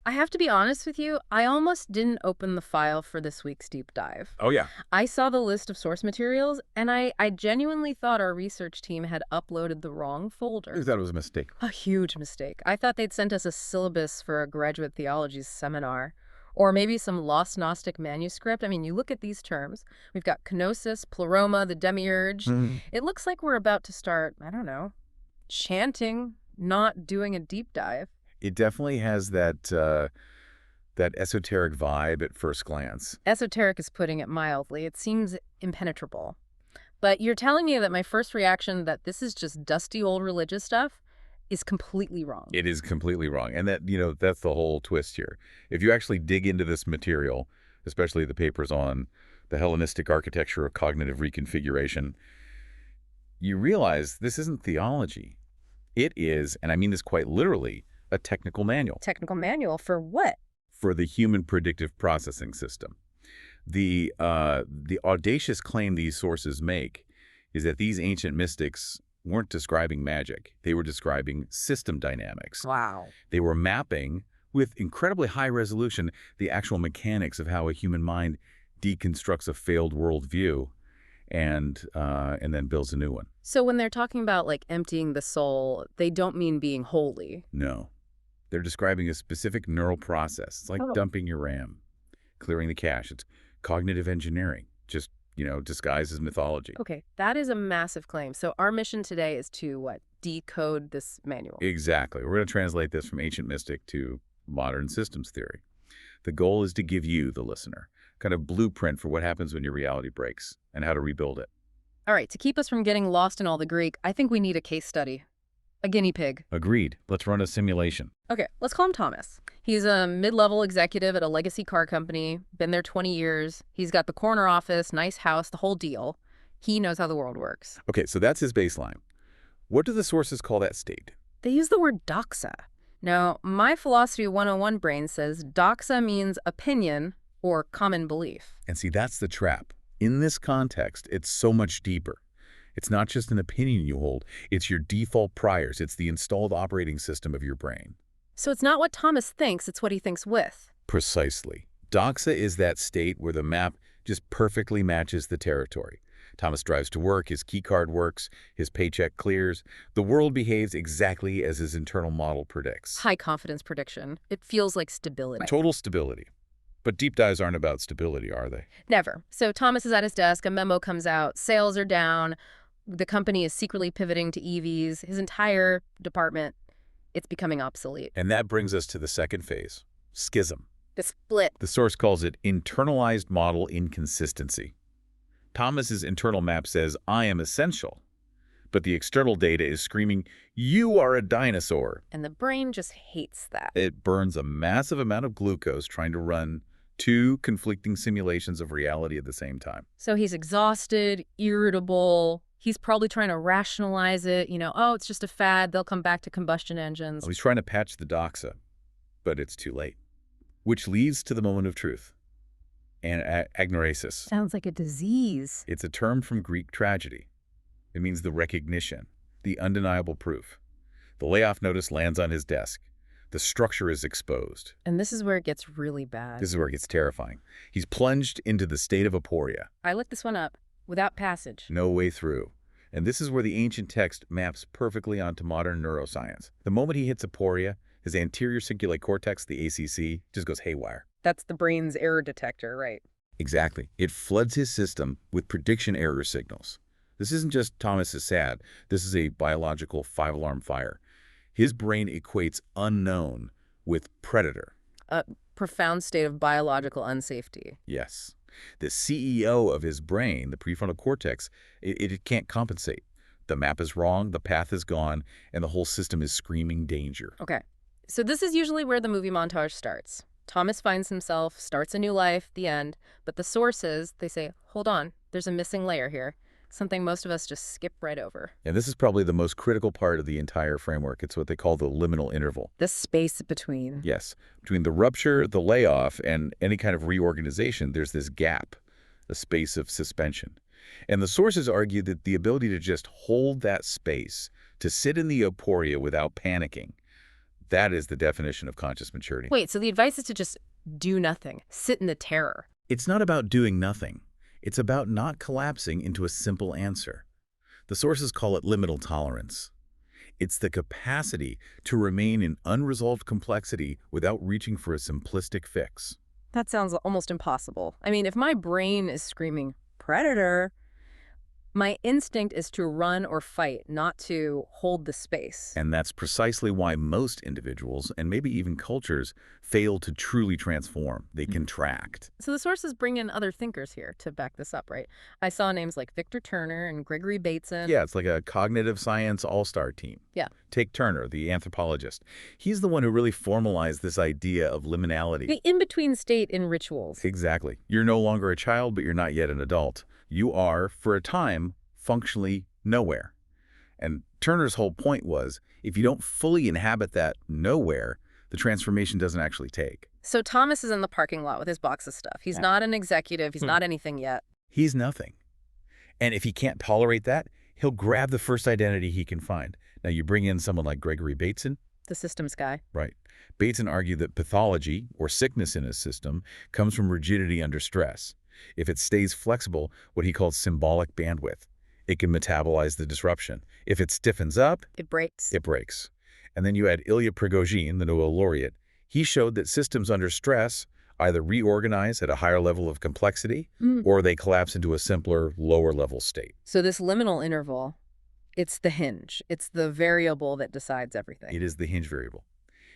I have to be honest with you, I almost didn't open the file for this week's deep dive. Oh, yeah. I saw the list of source materials, and I genuinely thought our research team had uploaded the wrong folder. That was a mistake. A huge mistake. I thought they'd sent us a syllabus for a graduate theology seminar. Or maybe some lost Gnostic manuscript. I mean, you look at these terms. We've got Kenosis, Pleroma, the Demiurge. It looks like we're about to start, I don't know, chanting, not doing a deep dive. It definitely has that esoteric vibe at first glance. Esoteric is putting it mildly. It seems impenetrable. But you're telling me that my first reaction that this is just dusty old religious stuff is completely wrong. It is completely wrong. And that's the whole twist here. If you actually dig into this material, especially the papers on the Hellenistic architecture of cognitive reconfiguration, you realize this isn't theology. It is, and I mean this quite literally, a technical manual. Technical manual for what? For the human predictive processing system. The audacious claim these sources make is that these ancient mystics weren't describing magic. They were describing system dynamics. Wow. They were mapping, with incredibly high resolution, the actual mechanics of how a human mind deconstructs a failed worldview and then builds a new one. So when they're talking about, like, emptying the soul, they don't mean being holy. No. They're describing a specific neural process. It's like dumping your RAM, clearing the cache. It's cognitive engineering, just, disguised as mythology. Okay, that is a massive claim. So our mission today is to, what, decode this manual? Exactly. We're going to translate this from ancient mystic to modern systems theory. The goal is to give you, the listener, kind of blueprint for what happens when your reality breaks and how to rebuild it. All right, to keep us from getting lost in all the Greek, I think we need a case study. A guinea pig. Agreed. Let's run a simulation. Okay, let's call him Thomas. He's a mid-level executive at a legacy car company, been there 20 years. He's got the corner office, nice house, the whole deal. He knows how the world works. Okay, so that's his baseline. What do the sources call that state? They use the word doxa. Now, my Philosophy 101 brain says doxa means opinion or common belief. And see, that's the trap. In this context, it's so much deeper. It's not just an opinion you hold. It's your default priors. It's the installed operating system of your brain. So it's not what Thomas thinks, it's what he thinks with. Precisely. Doxa is that state where the map just perfectly matches the territory. Thomas drives to work, his keycard works, his paycheck clears. The world behaves exactly as his internal model predicts. High confidence prediction. It feels like stability. Total stability. But deep dives aren't about stability, are they? Never. So Thomas is at his desk, a memo comes out, sales are down, the company is secretly pivoting to EVs, his entire department, it's becoming obsolete. And that brings us to the second phase, schism. The split. The source calls it internalized model inconsistency. Thomas's internal map says, I am essential. But the external data is screaming, you are a dinosaur. And the brain just hates that. It burns a massive amount of glucose trying to run two conflicting simulations of reality at the same time. So he's exhausted, irritable. He's probably trying to rationalize it. Oh, it's just a fad. They'll come back to combustion engines. He's trying to patch the doxa, but it's too late. Which leads to the moment of truth. And agnorasis. Sounds like a disease. It's a term from Greek tragedy. It means the recognition, the undeniable proof. The layoff notice lands on his desk. The structure is exposed. And this is where it gets really bad. This is where it gets terrifying. He's plunged into the state of Aporia. I looked this one up. Without passage. No way through. And this is where the ancient text maps perfectly onto modern neuroscience. The moment he hits Aporia, his anterior cingulate cortex, the ACC, just goes haywire. That's the brain's error detector, right? Exactly. It floods his system with prediction error signals. This isn't just Thomas is sad. This is a biological five-alarm fire. His brain equates unknown with predator. A profound state of biological unsafety. Yes. The CEO of his brain, the prefrontal cortex, it can't compensate. The map is wrong, the path is gone, and the whole system is screaming danger. Okay. So this is usually where the movie montage starts. Thomas finds himself, starts a new life, the end. But the sources, they say, hold on, there's a missing layer here. Something most of us just skip right over. And this is probably the most critical part of the entire framework. It's what they call the liminal interval. The space between. Yes. Between the rupture, the layoff, and any kind of reorganization, there's this gap, a space of suspension. And the sources argue that the ability to just hold that space, to sit in the aporia without panicking, That is the definition of conscious maturity. Wait, so the advice is to just do nothing, sit in the terror. It's not about doing nothing. It's about not collapsing into a simple answer. The sources call it liminal tolerance. It's the capacity to remain in unresolved complexity without reaching for a simplistic fix. That sounds almost impossible. I mean, if my brain is screaming, predator, my instinct is to run or fight, not to hold the space. And that's precisely why most individuals, and maybe even cultures, fail to truly transform. They contract. So the sources bring in other thinkers here to back this up, right? I saw names like Victor Turner and Gregory Bateson. Yeah, it's like a cognitive science all-star team. Yeah. Take Turner, the anthropologist. He's the one who really formalized this idea of liminality. The in-between state in rituals. Exactly. You're no longer a child, but you're not yet an adult. You are, for a time, functionally nowhere. And Turner's whole point was, if you don't fully inhabit that nowhere, the transformation doesn't actually take. So Thomas is in the parking lot with his box of stuff. He's not an executive. He's not anything yet. He's nothing. And if he can't tolerate that, he'll grab the first identity he can find. Now, you bring in someone like Gregory Bateson. The systems guy. Right. Bateson argued that pathology, or sickness in a system, comes from rigidity under stress. If it stays flexible, what he called symbolic bandwidth, it can metabolize the disruption. If it stiffens up, it breaks. It breaks. And then you had Ilya Prigogine, the Nobel laureate. He showed that systems under stress either reorganize at a higher level of complexity, or they collapse into a simpler, lower-level state. So this liminal interval, it's the hinge. It's the variable that decides everything. It is the hinge variable.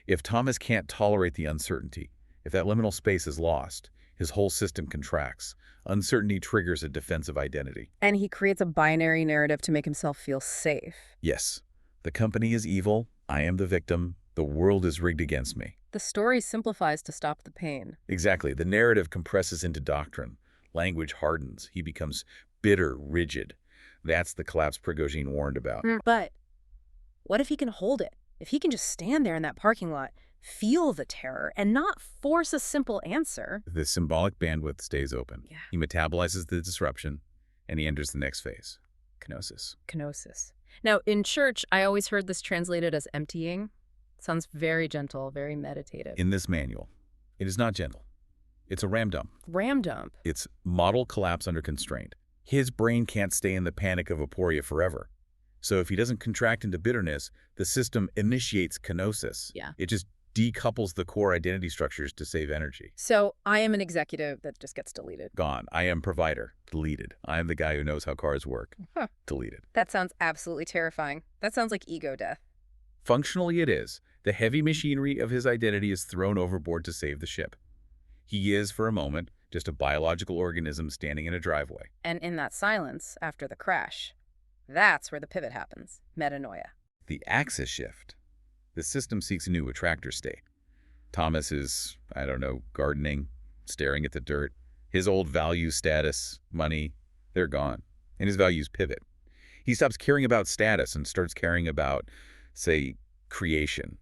If Thomas can't tolerate the uncertainty, if that liminal space is lost, his whole system contracts. Uncertainty triggers a defensive identity. And he creates a binary narrative to make himself feel safe. Yes. The company is evil. I am the victim. The world is rigged against me. The story simplifies to stop the pain. Exactly. The narrative compresses into doctrine. Language hardens. He becomes bitter, rigid. That's the collapse Prigogine warned about. But what if he can hold it? If he can just stand there in that parking lot, feel the terror, and not force a simple answer. The symbolic bandwidth stays open. Yeah. He metabolizes the disruption, and he enters the next phase, kenosis. Kenosis. Now, in church, I always heard this translated as emptying. Sounds very gentle, very meditative. In this manual, it is not gentle. It's a ram dump. Ram dump. It's model collapse under constraint. His brain can't stay in the panic of Aporia forever. So if he doesn't contract into bitterness, the system initiates kenosis. Yeah. It just decouples the core identity structures to save energy. So I am an executive that just gets deleted. Gone. I am provider. Deleted. I am the guy who knows how cars work. Deleted. That sounds absolutely terrifying. That sounds like ego death. Functionally, it is. The heavy machinery of his identity is thrown overboard to save the ship. He is, for a moment, just a biological organism standing in a driveway. And in that silence, after the crash, that's where the pivot happens. Metanoia. The axis shift. The system seeks a new attractor state. Thomas is, I don't know, gardening, staring at the dirt. His old values, status, money, they're gone. And his values pivot. He stops caring about status and starts caring about, say, creation,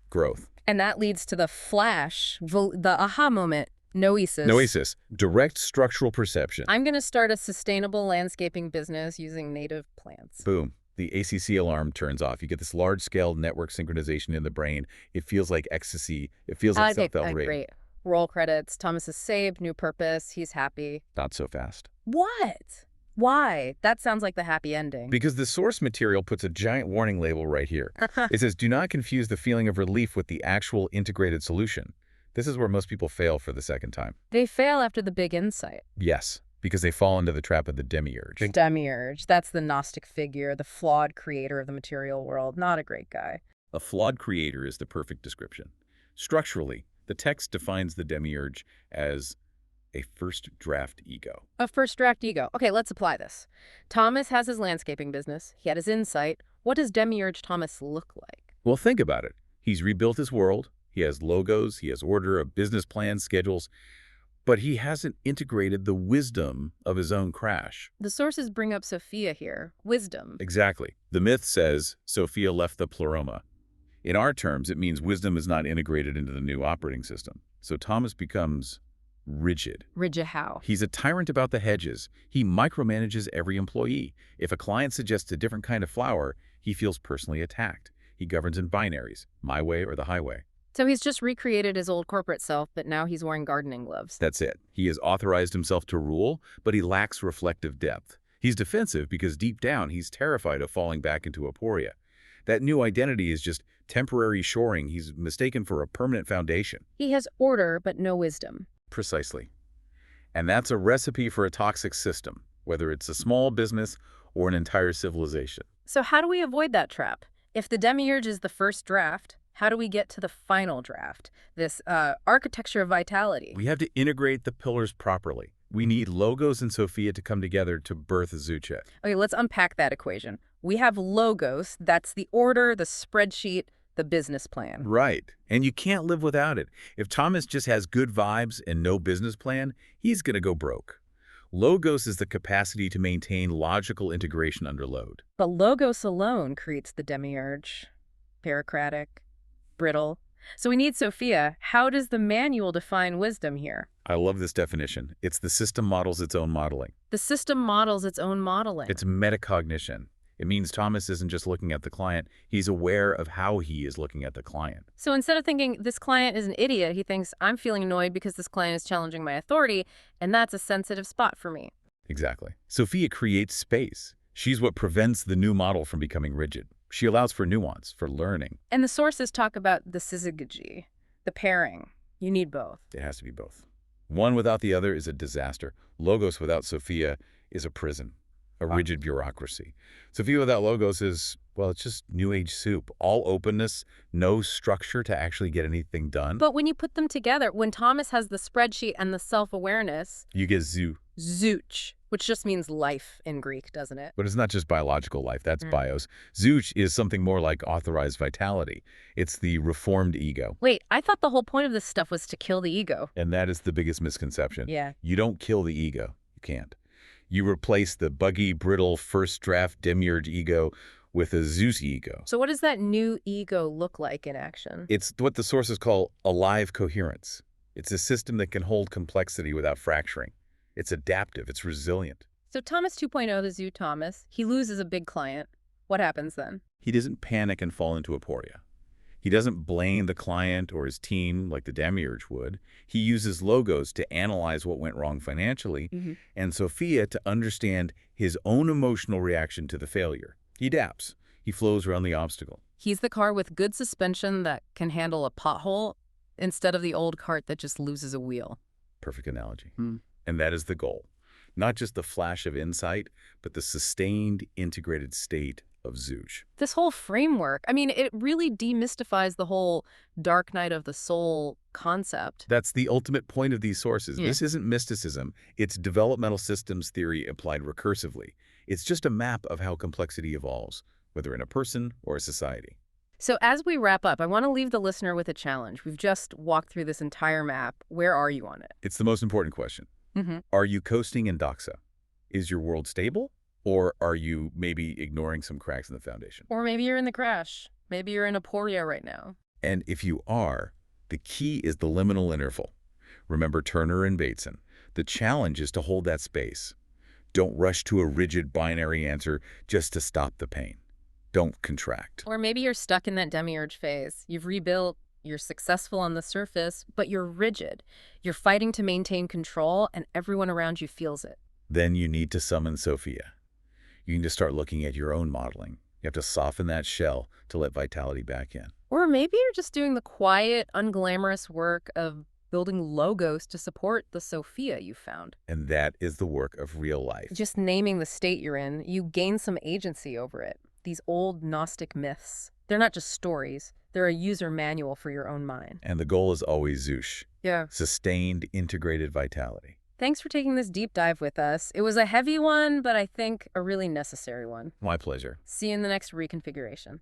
growth. And that leads to the flash, the aha moment, Gnosis. Gnosis, direct structural perception. I'm going to start a sustainable landscaping business using native plants. Boom. The ACC alarm turns off. You get this large-scale network synchronization in the brain. It feels like ecstasy. It feels like self-validation. Great. Roll credits. Thomas is saved. New purpose. He's happy. Not so fast. What? Why? That sounds like the happy ending. Because the source material puts a giant warning label right here. It says, do not confuse the feeling of relief with the actual integrated solution. This is where most people fail for the second time. They fail after the big insight. Yes, because they fall into the trap of the Demiurge. Demiurge. That's the Gnostic figure, the flawed creator of the material world. Not a great guy. A flawed creator is the perfect description. Structurally, the text defines the Demiurge as a first draft ego. A first draft ego. Okay, let's apply this. Thomas has his landscaping business. He had his insight. What does Demiurge Thomas look like? Well, think about it. He's rebuilt his world. He has logos. He has order, a business plan, schedules. But he hasn't integrated the wisdom of his own crash. The sources bring up Sophia here. Wisdom. Exactly. The myth says Sophia left the pleroma. In our terms, it means wisdom is not integrated into the new operating system. So Thomas becomes rigid. Rigid how? He's a tyrant about the hedges. He micromanages every employee. If a client suggests a different kind of flower, he feels personally attacked. He governs in binaries, my way or the highway. So he's just recreated his old corporate self, but now he's wearing gardening gloves. That's it. He has authorized himself to rule, but he lacks reflective depth. He's defensive because deep down he's terrified of falling back into Aporia. That new identity is just temporary shoring he's mistaken for a permanent foundation. He has order, but no wisdom. Precisely. And that's a recipe for a toxic system, whether it's a small business or an entire civilization. So how do we avoid that trap? If the Demiurge is the first draft, how do we get to the final draft, this architecture of vitality? We have to integrate the pillars properly. We need Logos and Sophia to come together to birth Zucha. Okay, let's unpack that equation. We have Logos, that's the order, the spreadsheet, the business plan. Right. And you can't live without it. If Thomas just has good vibes and no business plan, he's going to go broke. Logos is the capacity to maintain logical integration under load. But Logos alone creates the Demiurge. Bureaucratic, brittle. So we need Sophia. How does the manual define wisdom here? I love this definition. It's the system models its own modeling. The system models its own modeling. It's metacognition. It means Thomas isn't just looking at the client, he's aware of how he is looking at the client. So instead of thinking, this client is an idiot, he thinks, I'm feeling annoyed because this client is challenging my authority, and that's a sensitive spot for me. Exactly. Sophia creates space. She's what prevents the new model from becoming rigid. She allows for nuance, for learning. And the sources talk about the syzygy, the pairing. You need both. It has to be both. One without the other is a disaster. Logos without Sophia is a prison, a rigid bureaucracy. Sophia without Logos is, well, it's just new age soup. All openness, no structure to actually get anything done. But when you put them together, when Thomas has the spreadsheet and the self-awareness, you get zoo. Zooch, which just means life in Greek, doesn't it? But it's not just biological life, that's bios. Zooch is something more like authorized vitality. It's the reformed ego. Wait, I thought the whole point of this stuff was to kill the ego. And that is the biggest misconception. Yeah. You don't kill the ego. You can't. You replace the buggy, brittle, first draft Demiurge ego with a Zeus ego. So what does that new ego look like in action? It's what the sources call alive coherence. It's a system that can hold complexity without fracturing. It's adaptive. It's resilient. So Thomas 2.0, the Zoo Thomas, he loses a big client. What happens then? He doesn't panic and fall into Aporia. He doesn't blame the client or his team like the Demiurge would. He uses Logos to analyze what went wrong financially, and Sophia to understand his own emotional reaction to the failure. He adapts. He flows around the obstacle. He's the car with good suspension that can handle a pothole instead of the old cart that just loses a wheel. Perfect analogy. And that is the goal. Not just the flash of insight, but the sustained, integrated state of Zooch. This whole framework, I mean, it really demystifies the whole dark night of the soul concept. That's the ultimate point of these sources. This isn't mysticism. It's developmental systems theory applied recursively. It's just a map of how complexity evolves, whether in a person or a society. So as we wrap up, I want to leave the listener with a challenge. We've just walked through this entire map. Where are you on it? It's the most important question. Are you coasting in Doxa? Is your world stable? Or are you maybe ignoring some cracks in the foundation? Or maybe you're in the crash. Maybe you're in Aporia right now. And if you are, the key is the liminal interval. Remember Turner and Bateson. The challenge is to hold that space. Don't rush to a rigid binary answer just to stop the pain. Don't contract. Or maybe you're stuck in that Demiurge phase. You've rebuilt, you're successful on the surface, but you're rigid. You're fighting to maintain control, and everyone around you feels it. Then you need to summon Sophia. You need to start looking at your own modeling. You have to soften that shell to let vitality back in. Or maybe you're just doing the quiet, unglamorous work of building Logos to support the Sophia you found. And that is the work of real life. Just naming the state you're in, you gain some agency over it. These old Gnostic myths, they're not just stories. They're a user manual for your own mind. And the goal is always Zoosh. Yeah. Sustained, integrated vitality. Thanks for taking this deep dive with us. It was a heavy one, but I think a really necessary one. My pleasure. See you in the next reconfiguration.